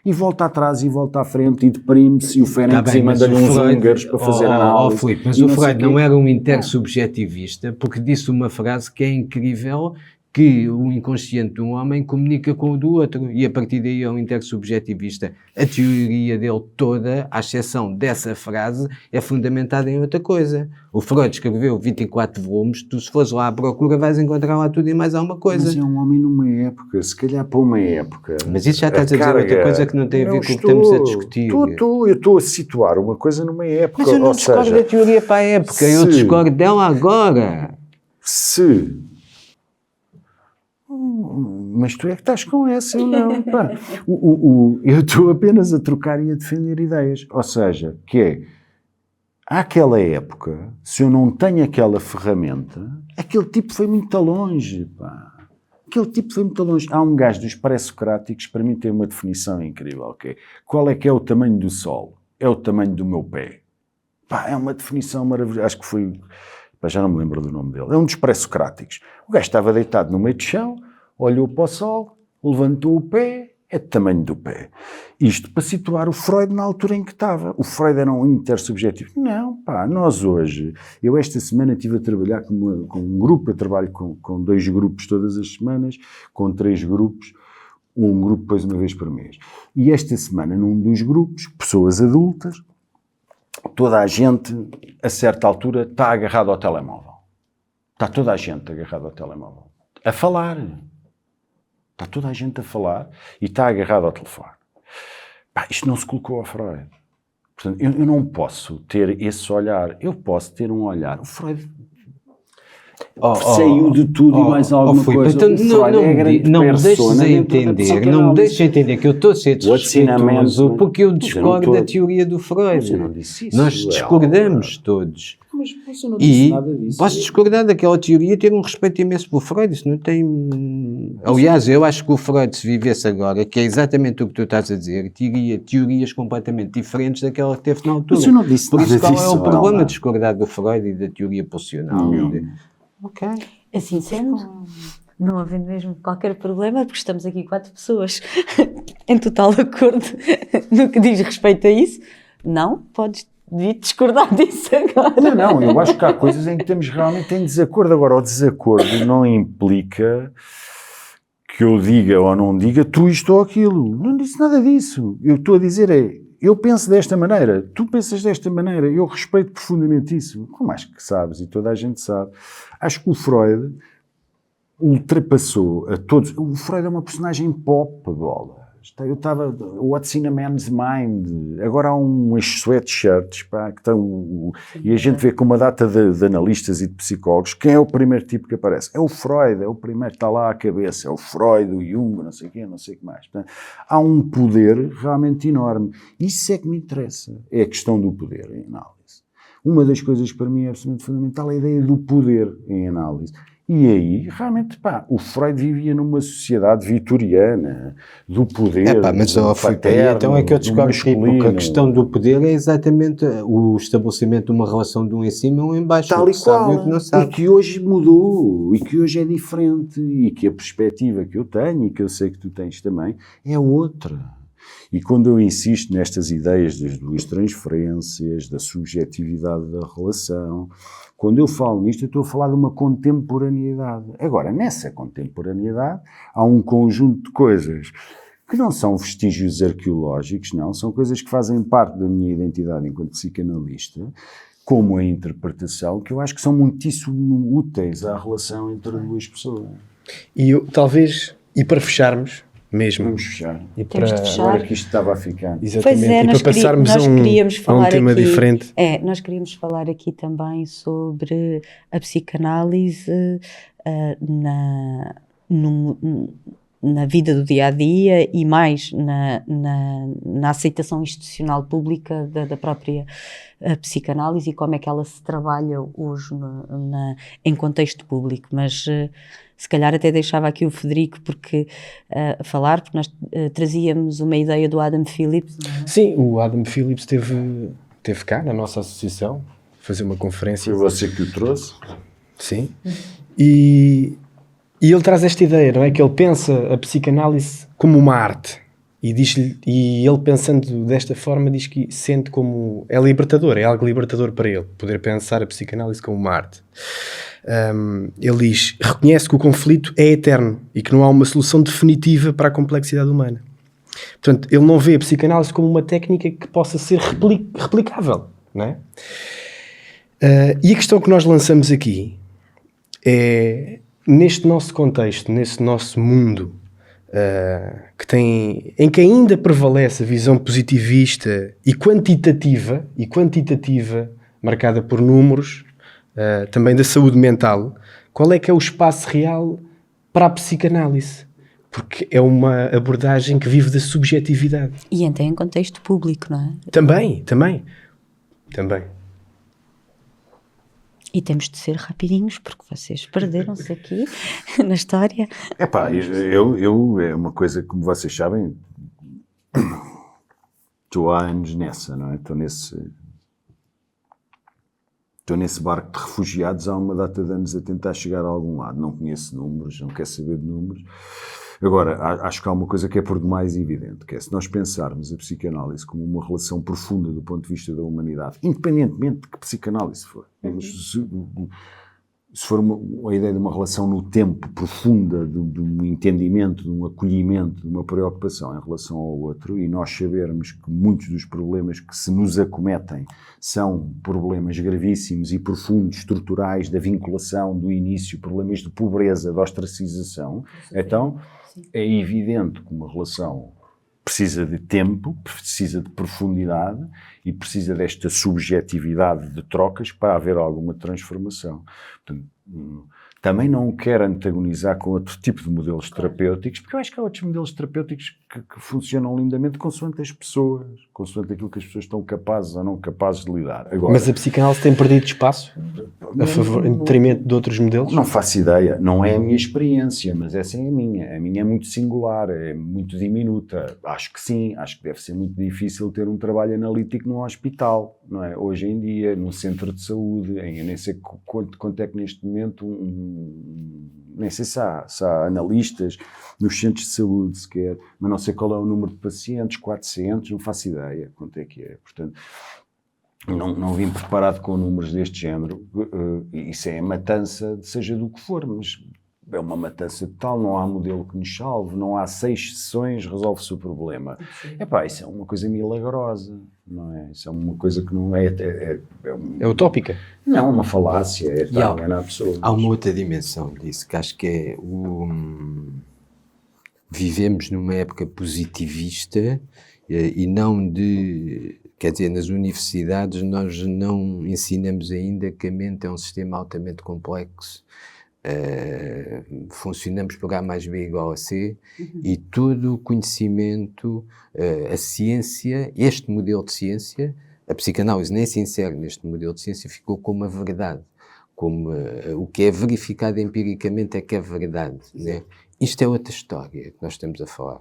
E volta atrás e volta à frente e deprime-se e o Ferenc e manda-lhe uns húngaros para fazer análise. Filipe, mas o Freud não era um intersubjetivista porque disse uma frase que é incrível, que o inconsciente de um homem comunica com o do outro, e a partir daí é um intersubjetivista. A teoria dele toda, à exceção dessa frase, é fundamentada em outra coisa. O Freud escreveu 24 volumes, tu se fores lá à procura vais encontrar lá tudo e mais alguma coisa. Mas é um homem numa época, se calhar para uma época. Mas isso já estás a dizer outra coisa que não tem a ver com o que estamos a discutir. Eu estou a situar uma coisa numa época. Mas eu não discordo da teoria para a época, eu discordo dela agora. Mas tu é que estás com essa, eu não. Pá. Eu estou apenas a trocar e a defender ideias. Ou seja, àquela época, se eu não tenho aquela ferramenta, aquele tipo foi muito longe, pá. Aquele tipo foi muito longe. Há um gajo dos pré-socráticos, para mim tem uma definição incrível, ok? Qual é que é o tamanho do Sol? É o tamanho do meu pé. Pá, é uma definição maravilhosa. Acho que foi... Pá, já não me lembro do nome dele. É um dos pré-socráticos. O gajo estava deitado no meio do chão, olhou para o Sol, levantou o pé, é do tamanho do pé. Isto para situar o Freud na altura em que estava. O Freud era um intersubjetivo. Não, pá, nós hoje... Eu esta semana estive a trabalhar com um grupo, eu trabalho com 2 grupos todas as semanas, com 3 grupos, um grupo depois uma vez por mês. E esta semana, num dos grupos, pessoas adultas, toda a gente, a certa altura, está agarrado ao telemóvel. Está toda a gente agarrada ao telemóvel. A falar. Está toda a gente a falar e está agarrado ao telefone. Pá, isto não se colocou ao Freud. Portanto, eu não posso ter esse olhar. Eu posso ter um olhar. O Freud saiu de tudo e mais alguma coisa. Então, não me deixes entender que eu estou a ser desrespeitoso porque eu discordo da teoria do Freud. Não disse isso. Nós discordamos todos. Mas você não disse nada disso. Posso discordar daquela teoria e ter um respeito imenso pelo Freud, isso não tem... Aliás, eu acho que o Freud, se vivesse agora, que é exatamente o que tu estás a dizer, teria teorias completamente diferentes daquela que teve na altura. Mas eu não disse Por nada isso, qual disso, é o problema não. de discordar do Freud e da teoria pulsional? Ok. Assim sendo, não havendo mesmo qualquer problema, porque estamos aqui 4 pessoas em total acordo no que diz respeito a isso, não podes discordar disso agora. Não, eu acho que há coisas em que temos realmente em desacordo. Agora, o desacordo não implica que eu diga ou não diga tu isto ou aquilo. Não disse nada disso. Eu estou a dizer eu penso desta maneira, tu pensas desta maneira, eu respeito profundamente isso. Como acho que sabes, e toda a gente sabe. Acho que o Freud ultrapassou a todos. O Freud é uma personagem pop, bola. Eu estava... What's in a Man's Mind? Agora há umas sweatshirts, pá, que estão... E a gente vê com uma data de analistas e de psicólogos, quem é o primeiro tipo que aparece? É o Freud, é o primeiro que está lá à cabeça, é o Freud, o Jung, não sei o quê, não sei o que mais. Portanto, há um poder realmente enorme. Isso é que me interessa, é a questão do poder em análise. Uma das coisas que para mim é absolutamente fundamental é a ideia do poder em análise. E aí, realmente, pá, o Freud vivia numa sociedade vitoriana, do poder, mas do paterno, então é que eu discordo, porque a questão do poder é exatamente o estabelecimento de uma relação de um em cima e um em baixo. Tal e qual, e o que não sabe. E que hoje mudou, e que hoje é diferente, e que a perspectiva que eu tenho, e que eu sei que tu tens também, é outra. E quando eu insisto nestas ideias das 2 transferências, da subjetividade da relação, quando eu falo nisto, eu estou a falar de uma contemporaneidade. Agora, nessa contemporaneidade, há um conjunto de coisas que não são vestígios arqueológicos, não, são coisas que fazem parte da minha identidade enquanto psicanalista, como a interpretação, que eu acho que são muitíssimo úteis à relação entre 2 pessoas. E talvez, e para fecharmos, mesmo. Vamos fechar. E Temos de fechar. Agora que isto estava a ficar. Exatamente. Pois é, e para passarmos a um tema aqui, diferente. Nós queríamos falar aqui também sobre a psicanálise na vida do dia-a-dia e mais na aceitação institucional pública da própria psicanálise e como é que ela se trabalha hoje em contexto público. Mas se calhar até deixava aqui o Federico a falar, porque nós trazíamos uma ideia do Adam Phillips. Não é? Sim, o Adam Phillips esteve cá na nossa associação, fazer uma conferência. Foi você que o trouxe? Sim. E ele traz esta ideia, não é? Que ele pensa a psicanálise como uma arte. E ele pensando desta forma diz que sente como... É libertador, é algo libertador para ele, poder pensar a psicanálise como uma arte. Ele diz, reconhece que o conflito é eterno e que não há uma solução definitiva para a complexidade humana. Portanto, ele não vê a psicanálise como uma técnica que possa ser replicável, não é? E a questão que nós lançamos aqui é, neste nosso contexto, nesse nosso mundo, em que ainda prevalece a visão positivista e quantitativa, marcada por números, também da saúde mental, qual é que é o espaço real para a psicanálise? Porque é uma abordagem que vive da subjetividade. E até em contexto público, não é? Também. E temos de ser rapidinhos, porque vocês perderam-se aqui na história. Eu é uma coisa, como vocês sabem, estou há anos nessa, não é? Estou nesse barco de refugiados há uma data de anos a tentar chegar a algum lado. Não conheço números, não quero saber de números. Agora, acho que há uma coisa que é por demais evidente, que é se nós pensarmos a psicanálise como uma relação profunda do ponto de vista da humanidade, independentemente de que psicanálise for, se for a ideia de uma relação no tempo profunda, de um entendimento, de um acolhimento, de uma preocupação em relação ao outro, e nós sabermos que muitos dos problemas que se nos acometem são problemas gravíssimos e profundos, estruturais, da vinculação, do início, problemas de pobreza, de ostracização, então é evidente que uma relação precisa de tempo, precisa de profundidade e precisa desta subjetividade de trocas para haver alguma transformação. Portanto, também não quero antagonizar com outro tipo de modelos terapêuticos, porque eu acho que há outros modelos terapêuticos que funcionam lindamente consoante as pessoas, consoante aquilo que as pessoas estão capazes ou não capazes de lidar. Agora, mas a psicanálise tem perdido espaço em detrimento de outros modelos? Não faço ideia, não é a minha experiência, mas essa é a minha. A minha é muito singular, é muito diminuta. Acho que sim, acho que deve ser muito difícil ter um trabalho analítico num hospital, não é? Hoje em dia, num centro de saúde, eu nem sei quanto é que neste momento, nem sei se há analistas nos centros de saúde sequer, mas não sei qual é o número de pacientes, 400, não faço ideia quanto é que é. Portanto, não vim preparado com números deste género, isso é matança, seja do que for, mas é uma matança total, não há modelo que nos salve, não há 6 sessões, resolve-se o problema. Isso é uma coisa milagrosa, não é? Isso é uma coisa que não é... É utópica? Não, é uma falácia, não é na pessoa. Há uma outra dimensão disso, que acho que é vivemos numa época positivista e não de... Quer dizer, nas universidades nós não ensinamos ainda que a mente é um sistema altamente complexo. Funcionamos por A mais B igual a C, e todo o conhecimento, a ciência, este modelo de ciência, a psicanálise nem se insere neste modelo de ciência, ficou como a verdade, como o que é verificado empiricamente é que é verdade, né? Isto é outra história que nós estamos a falar.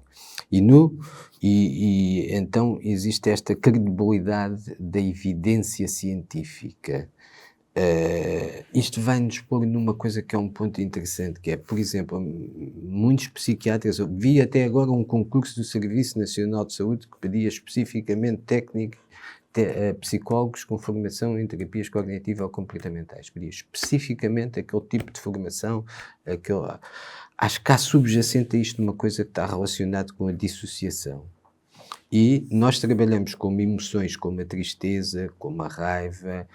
E então existe esta credibilidade da evidência científica. Isto vai-nos pôr numa coisa que é um ponto interessante, que é, por exemplo, muitos psiquiatras, eu vi até agora um concurso do Serviço Nacional de Saúde que pedia especificamente psicólogos com formação em terapias cognitivo-comportamentais, pedia especificamente aquele tipo de formação, acho que há subjacente a isto uma coisa que está relacionada com a dissociação. E nós trabalhamos com emoções como a tristeza, como a raiva,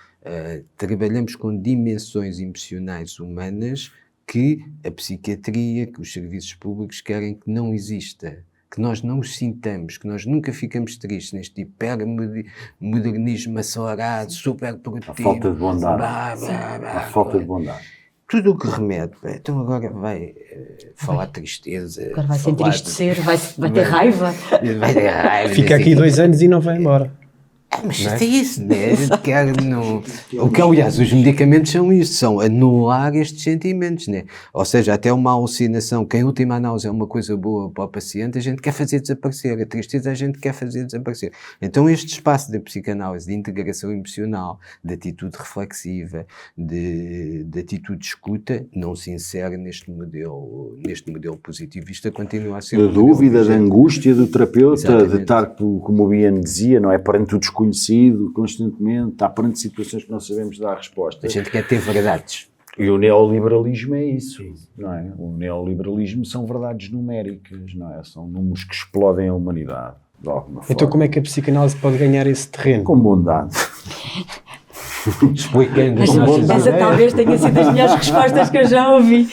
trabalhamos com dimensões emocionais humanas que a psiquiatria, que os serviços públicos querem que não exista, que nós não os sintamos, que nós nunca ficamos tristes neste hipermodernismo acelerado, super produtivo. A falta de bondade. A falta de bondade. Tudo o que remete, então agora vai falar tristeza. Agora vai se entristecer, vai ter raiva. Vai ter raiva. Fica aqui 2 anos e não vai embora. Mas isto é isso, né? O que, aliás, os medicamentos são isso, são anular estes sentimentos, né? Ou seja, até uma alucinação, que em última análise é uma coisa boa para o paciente, a gente quer fazer desaparecer, a tristeza a gente quer fazer desaparecer. Então este espaço da psicanálise, de integração emocional, de atitude reflexiva, de atitude de escuta, não se insere neste modelo positivista, continua a ser... Da dúvida, da angústia do terapeuta, exatamente, de estar, como o Bian dizia, não é, perante o desconhecido constantemente, está perante situações que não sabemos dar resposta. A gente quer ter verdades. E o neoliberalismo é isso, não é? O neoliberalismo são verdades numéricas, não é? São números que explodem a humanidade, de alguma forma. Então como é que a psicanálise pode ganhar esse terreno? Com bondade. Explicando as Com nossas bondade. Essa talvez tenha sido das melhores respostas que eu já ouvi.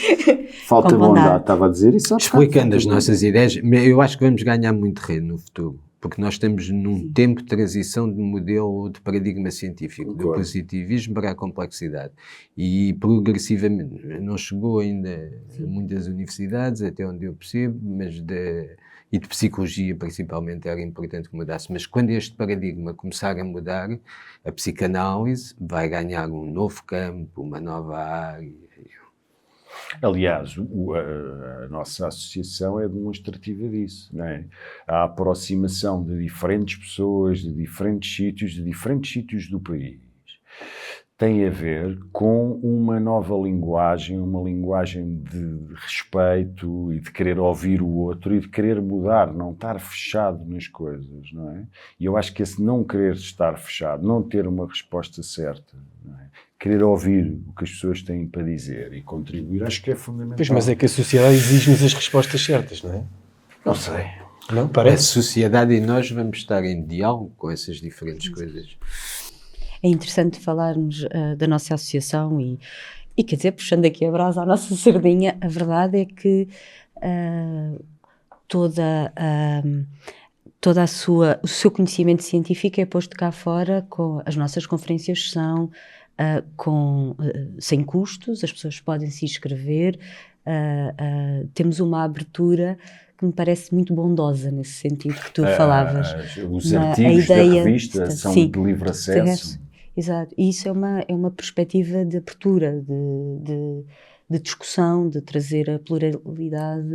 Falta Com bondade. bondade, estava a dizer isso. Explicando as nossas ideias, eu acho que vamos ganhar muito terreno no futuro, porque nós estamos num tempo de transição de modelo de paradigma científico, do positivismo para a complexidade, e progressivamente, não chegou ainda a muitas universidades, até onde eu percebo, mas e de psicologia principalmente era importante que mudasse, mas quando este paradigma começar a mudar, a psicanálise vai ganhar um novo campo, uma nova área. Aliás, a nossa associação é demonstrativa disso, não é? A aproximação de diferentes pessoas, de diferentes sítios do país, tem a ver com uma nova linguagem, uma linguagem de respeito e de querer ouvir o outro e de querer mudar, não estar fechado nas coisas, não é? E eu acho que esse não querer estar fechado, não ter uma resposta certa, não é? Querer ouvir o que as pessoas têm para dizer e contribuir, acho que é fundamental. Pois, mas é que a sociedade exige-nos as respostas certas, não é? Não sei. Não, A parece. sociedade e nós vamos estar em diálogo com essas diferentes coisas. É interessante falarmos da nossa associação e quer dizer, puxando aqui a brasa à nossa sardinha, a verdade é que o seu conhecimento científico é posto cá fora com as nossas conferências são sem custos, as pessoas podem se inscrever, temos uma abertura que me parece muito bondosa nesse sentido que tu falavas. Os artigos da revista são de livre acesso. Exato, e isso é uma perspectiva de abertura, de discussão, de trazer a pluralidade.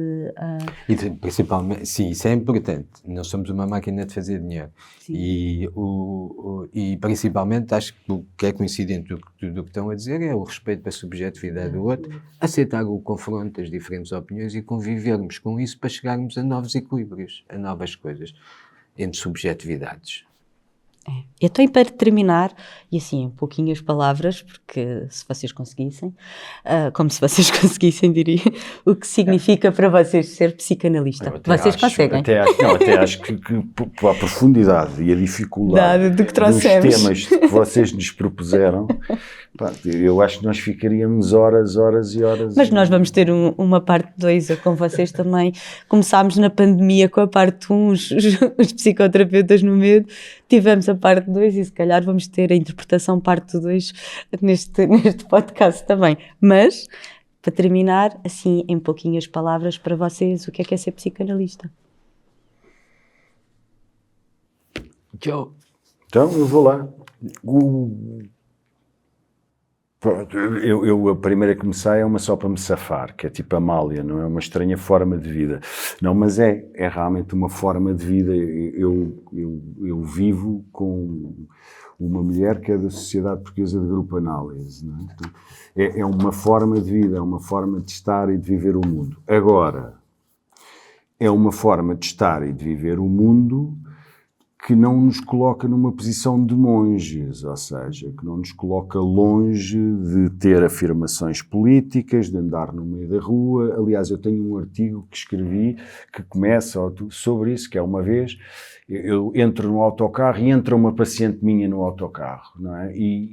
Principalmente, sim, isso é importante. Nós somos uma máquina de fazer dinheiro. E principalmente, acho que o que é coincidente do que estão a dizer é o respeito pela subjetividade do outro, aceitar o confronto das diferentes opiniões e convivermos com isso para chegarmos a novos equilíbrios, a novas coisas entre subjetividades. Então, e para terminar, e assim, um pouquinho as palavras, porque se vocês conseguissem, como se vocês conseguissem, diria, o que significa para vocês ser psicanalista? Vocês conseguem? Até acho que a profundidade e a dificuldade do que dos trouxemos. temas que vocês nos propuseram, eu acho que nós ficaríamos horas e horas. Mas nós vamos ter uma parte 2 com vocês também. Começámos na pandemia com a parte 1, os psicoterapeutas no medo, tivemos a parte 2 e se calhar vamos ter a interpretação parte 2 neste podcast também. Mas, para terminar, assim, em pouquinhas palavras para vocês, o que é ser psicanalista? Então, eu vou lá. Eu a primeira que me sai é uma só para me safar, que é tipo Amália, não é? Uma estranha forma de vida. Não, mas é realmente uma forma de vida. Eu vivo com uma mulher que é da Sociedade Portuguesa de Grupo Análise, não é? É uma forma de vida, é uma forma de estar e de viver o mundo. Agora, é uma forma de estar e de viver o mundo que não nos coloca numa posição de monges, ou seja, que não nos coloca longe de ter afirmações políticas, de andar no meio da rua. Aliás, eu tenho um artigo que escrevi que começa sobre isso, que é uma vez eu entro no autocarro e entra uma paciente minha no autocarro, não é? E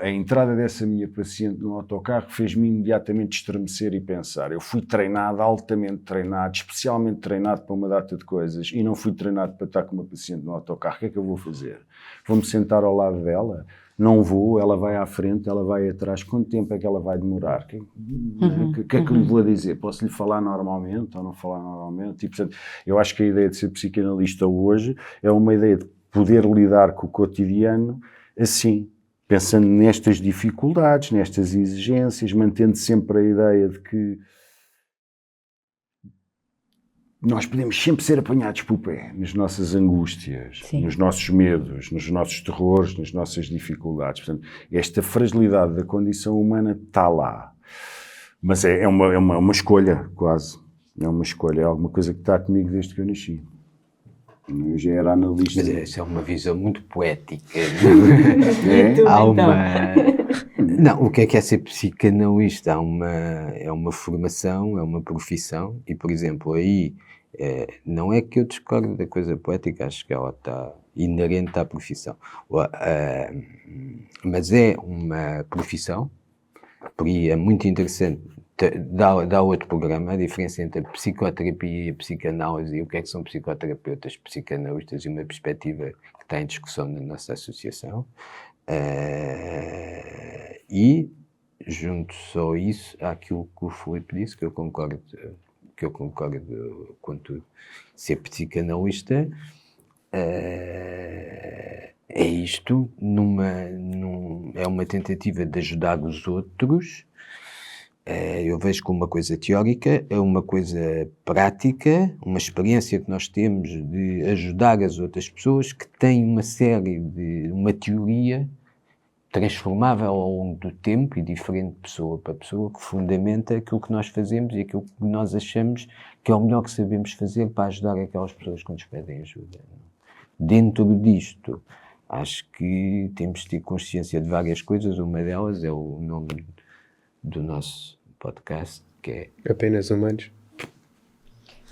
a entrada dessa minha paciente no autocarro fez-me imediatamente estremecer e pensar. Eu fui treinado, altamente treinado, especialmente treinado para uma data de coisas e não fui treinado para estar com uma paciente no autocarro. O que é que eu vou fazer? Vou-me sentar ao lado dela? Não vou, ela vai à frente, ela vai atrás. Quanto tempo é que ela vai demorar? O que é que lhe vou dizer? Posso lhe falar normalmente ou não falar normalmente? E, portanto, eu acho que a ideia de ser psicanalista hoje é uma ideia de poder lidar com o cotidiano assim, pensando nestas dificuldades, nestas exigências, mantendo sempre a ideia de que nós podemos sempre ser apanhados pelo pé nas nossas angústias, Sim. nos nossos medos, nos nossos terrores, nas nossas dificuldades. Portanto, esta fragilidade da condição humana está lá. Mas é uma escolha, quase. É uma escolha, é alguma coisa que está comigo desde que eu nasci. Eu já era analista. Mas essa é uma visão muito poética. É? Há uma... Não, o que é ser psicanalista? É uma formação, é uma profissão, e, por exemplo, aí não é que eu discordo da coisa poética, acho que ela está inerente à profissão, mas é uma profissão, por aí é muito interessante. Dá outro programa, a diferença entre a psicoterapia e a psicanálise, e o que é que são psicoterapeutas, psicanalistas, e uma perspectiva que está em discussão na nossa associação. E, junto só isso, àquilo que o Filipe disse, que eu concordo com tudo. Ser psicanalista é isto, é uma tentativa de ajudar os outros. Eu vejo como uma coisa teórica, é uma coisa prática, uma experiência que nós temos de ajudar as outras pessoas, que tem uma teoria transformável ao longo do tempo e diferente de pessoa para pessoa, que fundamenta aquilo que nós fazemos e aquilo que nós achamos que é o melhor que sabemos fazer para ajudar aquelas pessoas que nos pedem ajuda. Dentro disto, acho que temos de ter consciência de várias coisas. Uma delas é o nome do nosso podcast, que é Apenas Humanos.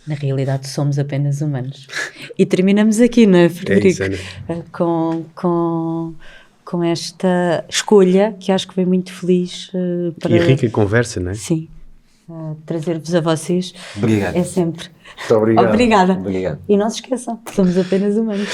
Na realidade, somos apenas humanos. E terminamos aqui, não é, Frederico? É isso, Ana. Com esta escolha, que acho que foi muito feliz para... E rica conversa, não é? Sim. Trazer-vos a vocês. Obrigado. É sempre. Muito obrigado. Obrigada. Obrigado. E não se esqueçam, somos apenas humanos.